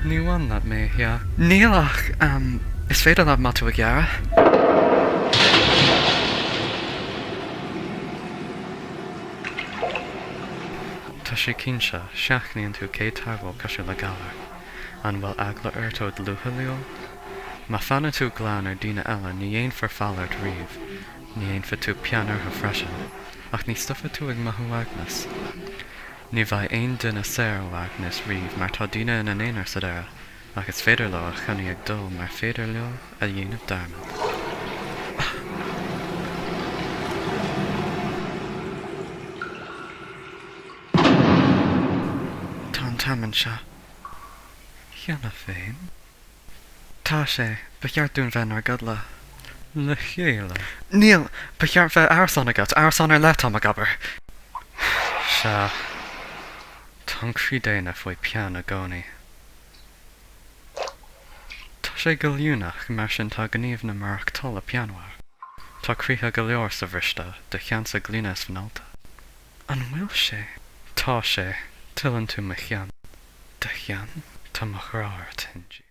Ní bhain le mé heá. Nílach, is féidir le matú a geara? Tá sé cinse seaachnaíonn tú cé targó cosisiú le galar, an bhfuil agla airtóid lucha leo? Má fanna tú gláán ar daoine eile ní dhéon far fallart riamh, ní dhéon fa tú peanar a freisin, ach ní stofa tú ag mathú agnas. Ní bheidh aon duine saor ó agnas riamh mar tá daoine ina éonar sa dara, ach is féidir leo a chunaí ag dul mar féidir leo a dhéanamh darmad. Tá an tamann seo. Cheanna féin. Tá sé, ba cheart dún bheith ar gad le. Le chéile. Níl, ba cheart bheith airsan agat, airsan ar le am a gabair. Se, tá crídéine faoi pean a gcónaí. Tá sé go liúnach mar sin tá gníomh na marach tal a peanhar. Tá críthe go leor sa bhriste de cheansa glíneas fanalta. An bhfuil sé? Tá sé, tuileann tú mo chean. De chean? Tá mo chráir tingi.